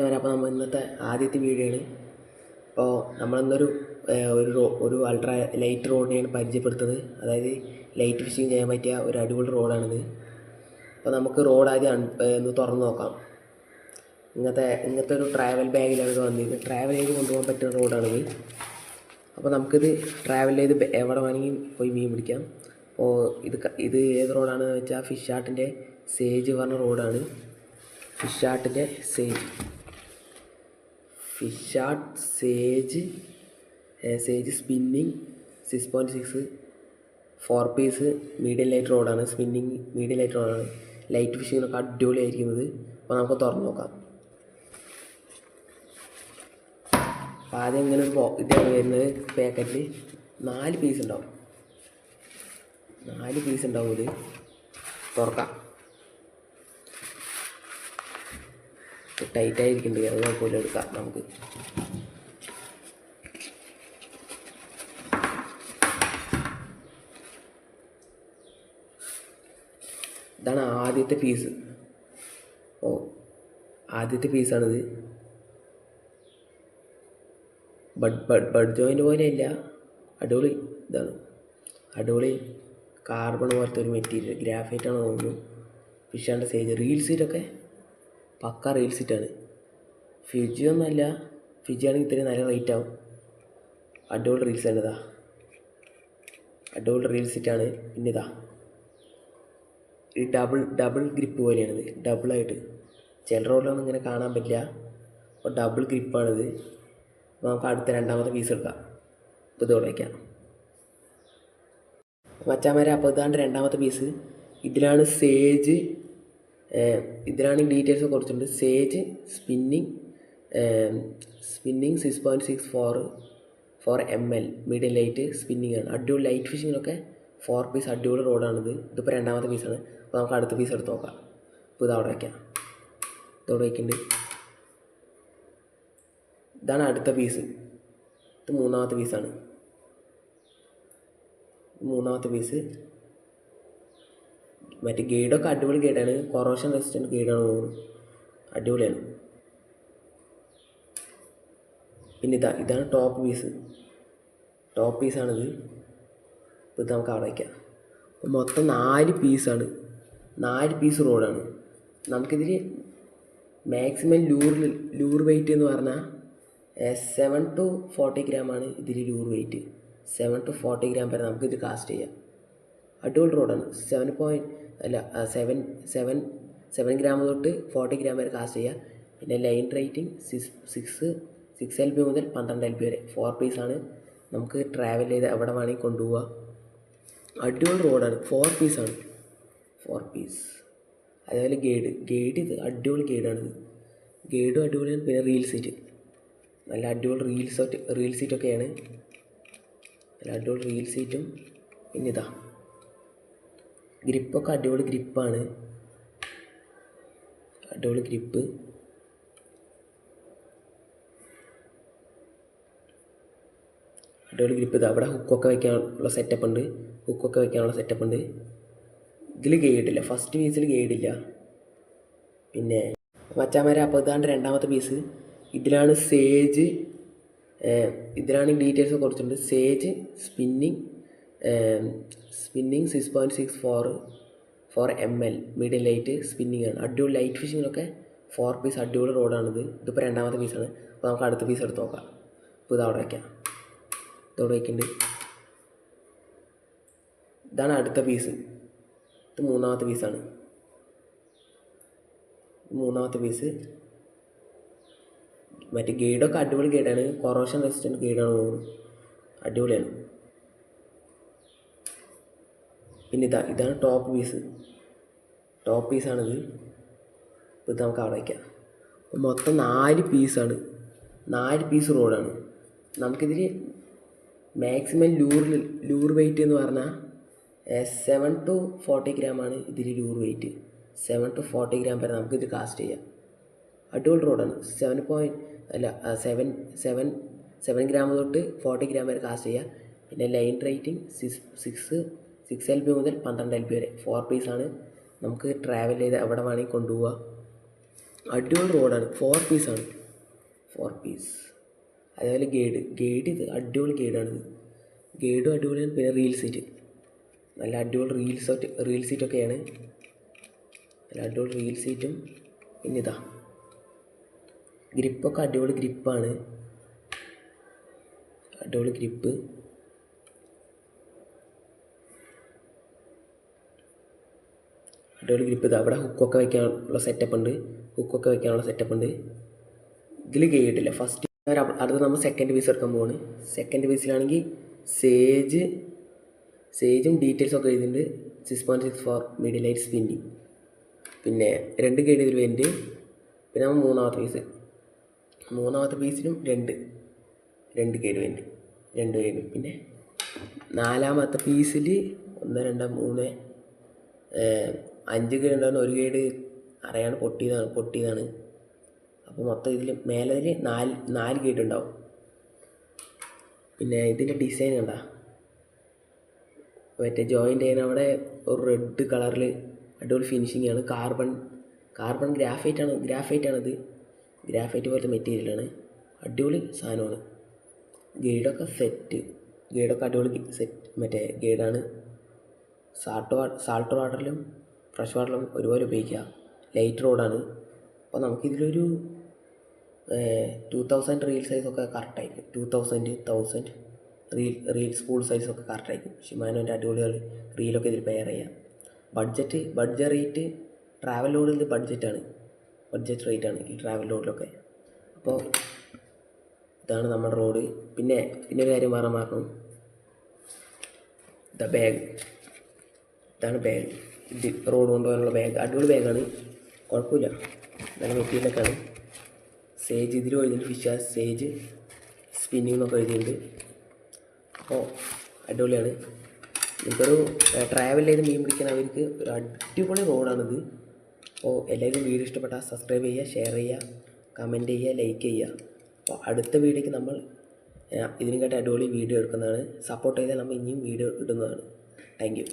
അപ്പോൾ നമ്മൾ ഇന്നത്തെ ആദ്യത്തെ വീഡിയോ ആണ്. അപ്പോൾ നമ്മളിന്നൊരു ഒരു അൾട്രാ ലൈറ്റ് റോഡിനെയാണ് പരിചയപ്പെടുത്തുന്നത്. അതായത് ലൈറ്റ് ഫിഷിങ് ചെയ്യാൻ പറ്റിയ ഒരു അടിപൊളി റോഡാണിത്. അപ്പോൾ നമുക്ക് റോഡ് ആദ്യം ഒന്ന് തുറന്ന് നോക്കാം. ഇങ്ങനത്തെ ഒരു ട്രാവൽ ബാഗിലാണ് ഇത് വന്നിരിക്കുന്നത്. ട്രാവൽ ചെയ്ത് കൊണ്ടുപോകാൻ പറ്റുന്ന റോഡാണിത്. അപ്പോൾ നമുക്കിത് ട്രാവൽ ചെയ്ത് എവിടെ വേണമെങ്കിൽ പോയി മീൻ പിടിക്കാം. അപ്പോൾ ഇത് ഏത് റോഡാണെന്ന് വെച്ചാൽ ഫിഷ് ആർട്ടിൻ്റെ സേജ് പറഞ്ഞ റോഡാണ്. ഫിഷ് ആർട്ടിൻ്റെ Fish Art Sage spinning 6.6 4 piece medium light റോഡാണ്. സ്പിന്നിങ് മീഡിയം ലൈറ്റ് റോഡാണ്. ലൈറ്റ് ഫിഷിങ്ങിനൊക്കെ അടിപൊളിയായിരിക്കുന്നത്. അപ്പോൾ നമുക്ക് തുറന്ന് നോക്കാം. അപ്പോൾ ആദ്യം ഇങ്ങനെ ഒരു ഇതാണ് വരുന്നത്. പാക്കറ്റിൽ 4 പീസ് ഉണ്ടാവും. 4 പീസ് ഉണ്ടാവും. ഇത് തുറക്കാം. ടൈറ്റായിരിക്കുന്നുണ്ട്, അത് കുഴപ്പമില്ല, എടുക്കാം നമുക്ക്. ഇതാണ് ആദ്യത്തെ പീസ്. ആദ്യത്തെ പീസാണിത്. ബഡ് ജോയിൻ്റ് പോലെയല്ല, അടിപൊളി ഇതാണ്. അടിപൊളി കാർബൺ പോലത്തെ ഒരു മെറ്റീരിയൽ, ഗ്രാഫൈറ്റാണ് തോന്നുന്നു. ഫിഷാൻ്റെ സൈസ് റീൽ സീറ്റൊക്കെ പക്ക റീൽ സീറ്റാണ്. ഫിജി ഒന്നുമല്ല. ഫിജി ആണെങ്കിൽ ഇത്രയും നല്ല റേറ്റ് ആവും. അടിപൊളി റീൽസാണ്. അടിപൊളി റീൽ സീറ്റാണ്. പിന്നെ ഈ ഡബിൾ ഗ്രിപ്പ് പോലെയാണിത്. ഡബിളായിട്ട് ചില റോഡിലൊന്നും ഇങ്ങനെ കാണാൻ പറ്റില്ല. അപ്പോൾ ഡബിൾ ഗ്രിപ്പാണിത്. അപ്പോൾ നമുക്ക് അടുത്ത രണ്ടാമത്തെ പീസ് എടുക്കാം. ഇപ്പോൾ ഇതോടെ വയ്ക്കാം മച്ചാമാരെ. അപ്പോൾ ഇതാണ്ട് രണ്ടാമത്തെ പീസ്. ഇതിലാണ് ഇതിലാണ് ഡീറ്റെയിൽസ് കൊടുത്തിട്ടുണ്ട്. Sage spinning 6.6 4 ml medium light spinning ആണ്. അടിപൊളി ലൈറ്റ് ഫിഷിങ്ങിനൊക്കെ 4 പീസ് അടിപൊളി റോഡാണിത്. ഇതിപ്പോൾ രണ്ടാമത്തെ പീസാണ്. അപ്പോൾ നമുക്ക് അടുത്ത പീസ് എടുത്ത് നോക്കാം. ഇപ്പോൾ ഇതവിടെ വയ്ക്കാം. ഇതോടെ വയ്ക്കുന്നുണ്ട്. ഇതാണ് അടുത്ത പീസ്. ഇത് മൂന്നാമത്തെ പീസാണ്. മൂന്നാമത്തെ പീസ് മറ്റേ ഗൈഡൊക്കെ അടിപൊളി ഗൈഡാണ്. കൊറോഷൻ റെസിസ്റ്റൻറ്റ് ഗൈഡാണ് തോന്നുന്നു. അടിപൊളിയാണ്. പിന്നെ ഇതാണ് ടോപ്പ് പീസാണിത്. ഇപ്പോൾ ഇത് നമുക്ക് അവിടെ വയ്ക്കാം. അപ്പോൾ മൊത്തം 4 പീസാണ്. 4 പീസ് റോഡാണ്. നമുക്കിതിൽ മാക്സിമം ലൂർ വെയിറ്റ് എന്ന് പറഞ്ഞാൽ 7 to 40 ഗ്രാമാണ് ഇതിൽ ലൂർ വെയിറ്റ്. 7 to 40 ഗ്രാം വരെ നമുക്കിത് കാസ്റ്റ് ചെയ്യാം. അടിപൊളി റോഡാണ്. 7 ഗ്രാം തൊട്ട് 40 ഗ്രാം വരെ കാസ്റ്റ് ചെയ്യാം. പിന്നെ ലൈൻ റേറ്റിംഗ് 6 LP മുതൽ 12 LP വരെ. 4 പീസാണ്. നമുക്ക് ട്രാവൽ ചെയ്ത് എവിടെ വേണമെങ്കിൽ കൊണ്ടുപോകാം. അടിപൊളി റോഡാണ്. 4 പീസാണ്. 4 പീസ്. അതേപോലെ ഗൈഡ് ഇത് അടിപൊളി ഗൈഡാണിത്. ഗൈഡും അടിപൊളിയാണ്. പിന്നെ റീൽ സീറ്റ് നല്ല അടിപൊളി റീൽ സീറ്റൊക്കെയാണ്. നല്ല അടിപൊളി റീൽ സീറ്റും. പിന്നെ ഗ്രിപ്പൊക്കെ അടിപൊളി ഗ്രിപ്പാണ്. അടിപൊളി ഗ്രിപ്പ്. അവിടെ ഹുക്കൊക്കെ വയ്ക്കാനുള്ള സെറ്റപ്പ് ഉണ്ട്. ഇതിൽ ഗൈഡില്ല. ഫസ്റ്റ് പീസിൽ ഗൈഡില്ല. പിന്നെ മച്ചാമാരെ, അപ്പോൾ ഇതാണ്ട് രണ്ടാമത്തെ പീസ്. ഇതിലാണ് ഇതിലാണ് ഡീറ്റെയിൽസ് കൊടുത്തിട്ടുണ്ട്. Sage spinning 6.6 4 ml medium light spinning ആണ്. അടിപൊളി ലൈറ്റ് ഫിഷിങ്ങിനൊക്കെ 4 പീസ് അടിപൊളി റോഡാണിത്. ഇതിപ്പോൾ രണ്ടാമത്തെ പീസാണ്. അപ്പോൾ നമുക്ക് അടുത്ത പീസ് എടുത്ത് നോക്കാം. ഇപ്പോൾ ഇതവിടെ വയ്ക്കാം. ഇതോടെ വയ്ക്കുന്നുണ്ട്. ഇതാണ് അടുത്ത പീസ്. ഇത് മൂന്നാമത്തെ പീസാണ്. മൂന്നാമത്തെ പീസ് മറ്റേ ഗൈഡൊക്കെ അടിപൊളി ഗൈഡാണ്. കൊറോഷൻ റെസിസ്റ്റൻറ്റ് ഗൈഡാണ് തോന്നുന്നു. അടിപൊളിയാണ്. പിന്നെ ഇതാണ് ടോപ്പ് പീസാണിത്. ഇപ്പോൾ ഇത് നമുക്ക് അവിടെ വയ്ക്കാം. മൊത്തം 4 പീസാണ്. 4 പീസ് റോഡാണ്. നമുക്കിതിൽ മാക്സിമം ലൂർ വെയിറ്റ് എന്ന് പറഞ്ഞാൽ 7 to 40 ഗ്രാമാണ് ഇതിൽ ലൂർ വെയിറ്റ്. 7 to 40 ഗ്രാം വരെ നമുക്കിത് കാസ്റ്റ് ചെയ്യാം. അടിപൊളി റോഡാണ്. 7 ഗ്രാം തൊട്ട് 40 ഗ്രാം വരെ കാസ്റ്റ് ചെയ്യാം. പിന്നെ ലൈൻ റേറ്റിംഗ് 6 LP മുതൽ 12 LP വരെ. 4 പീസാണ്. നമുക്ക് ട്രാവൽ ചെയ്ത് എവിടെ വേണമെങ്കിൽ കൊണ്ടുപോകാം. അടിപൊളി റോഡാണ്. 4 പീസാണ്, 4 പീസ്. അതേപോലെ ഗൈഡ് ഇത് അടിപൊളി ഗൈഡാണിത്. ഗൈഡും അടിപൊളിയാണ്. പിന്നെ റീൽ സീറ്റ്, നല്ല അടിപൊളി റീൽ സീറ്റൊക്കെയാണ്. നല്ല അടിപൊളി റീൽ സീറ്റും. പിന്നെ ഇതാ ഗ്രിപ്പൊക്കെ അടിപൊളി ഗ്രിപ്പാണ്, അടിപൊളി ഗ്രിപ്പ്. അടിപൊളി ഗ്രിപ്പ്. ഇത് അവിടെ ഹുക്കൊക്കെ വയ്ക്കാനുള്ള സെറ്റപ്പ് ഉണ്ട്. ഇതിൽ ഗൈഡില്ല. ഫസ്റ്റ് അടുത്ത് നമ്മൾ സെക്കൻഡ് പീസ് എടുക്കാൻ പോവാണ്. സെക്കൻഡ് പീസിലാണെങ്കിൽ സേജും ഡീറ്റെയിൽസൊക്കെ എഴുതിയിട്ടുണ്ട്. 6.64 മിഡിൽ ലൈറ്റ് സ്പിന്നിങ്. പിന്നെ 2 ഗൈഡ് ഇതിൽ വരുന്നുണ്ട്. പിന്നെ നമ്മൾ മൂന്നാമത്തെ പീസിലും രണ്ട് ഗൈഡ് വരുന്നുണ്ട്. പിന്നെ 4ാമത്തെ പീസിൽ 1 2 3 5 ഗൈഡ് ഉണ്ടാകുന്ന. ഒരു ഗൈഡ് അറിയാണ്ട് പൊട്ടിയതാണ്. അപ്പോൾ മൊത്തം ഇതിൽ മേലതിൽ 4 ഗൈഡ് ഉണ്ടാവും. പിന്നെ ഇതിൻ്റെ ഡിസൈൻ കണ്ട, മറ്റേ ജോയിൻ്റ് ചെയ്യുന്ന അവിടെ ഒരു റെഡ് കളറിൽ അടിപൊളി ഫിനിഷിംഗ് ആണ്. കാർബൺ ഗ്രാഫൈറ്റാണിത്. ഗ്രാഫൈറ്റ് പോലത്തെ മെറ്റീരിയലാണ്. അടിപൊളി സാധനമാണ്. ഗൈഡൊക്കെ അടിപൊളി മറ്റേ ഗൈഡാണ്. സാൾട്ട് വാട്ടറിലും ഫ്രഷ് വാട്ടറിലും ഒരുപോലെ ഉപയോഗിക്കുക. ലൈറ്റ് റോഡാണ്. അപ്പോൾ നമുക്കിതിലൊരു 2000 റീൽ സൈസൊക്കെ കറക്റ്റായിരിക്കും. 1000 റീൽ സ്കൂൾ സൈസൊക്കെ കറക്റ്റായിരിക്കും. ഷിമാനോൻ്റെ അടിപൊളി റീലൊക്കെ ഇതിൽ പെയർ ചെയ്യാം. ബഡ്ജറ്റ് റേറ്റ് ട്രാവൽ ലോഡിൽ ബഡ്ജറ്റ് റേറ്റാണ് ഈ ട്രാവൽ ലോഡിലൊക്കെ. അപ്പോൾ ഇതാണ് നമ്മുടെ റോഡ്. പിന്നെ ഒരു കാര്യം മറന്നു, ഇതാണ് ബാഗ്. ഇത് റോഡ് കൊണ്ടുപോകാനുള്ള ബാഗ്. അടിപൊളി ബാഗാണ്, കുഴപ്പമില്ല, നല്ല മെറ്റീരിയലൊക്കെയാണ്. സേജ് ഇതിൽ എഴുതിയിട്ടുണ്ട്. ഫിഷ് സേജ് സ്പിന്നിങ് എന്നൊക്കെ എഴുതിയിട്ടുണ്ട്. അപ്പോൾ അടിപൊളിയാണ്. നമുക്കൊരു ട്രാവൽ ചെയ്ത് മീൻ പിടിക്കുന്നവർക്ക് ഒരു അടിപൊളി റോഡാണിത്. അപ്പോൾ എല്ലാവരും വീഡിയോ ഇഷ്ടപ്പെട്ടാൽ സബ്സ്ക്രൈബ് ചെയ്യുക, ഷെയർ ചെയ്യുക, കമൻറ്റ് ചെയ്യുക, ലൈക്ക് ചെയ്യുക. അപ്പോൾ അടുത്ത വീഡിയോയ്ക്ക് നമ്മൾ ഇതിനെക്കാട്ടി അടിപൊളി വീഡിയോ എടുക്കുന്നതാണ്. സപ്പോർട്ട് ചെയ്താൽ നമ്മൾ ഇനിയും വീഡിയോ ഇടുന്നതാണ്. Thank you.